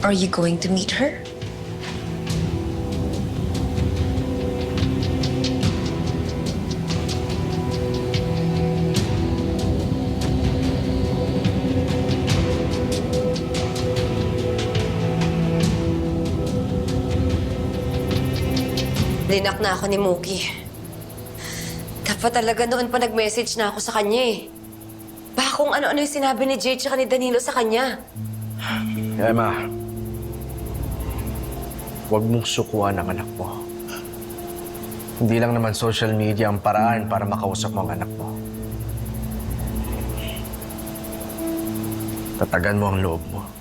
Are you going to meet her? Linak na ako ni Mookie. Dapat talaga noon pa nag-message na ako sa kanya eh. Baka kung ano-ano yung sinabi ni Jade tsaka ni Danilo sa kanya. Emma, huwag mong sukuan ang anak mo. Hindi lang naman social media ang paraan para makausap mo ang anak mo. Tatagan mo ang loob mo.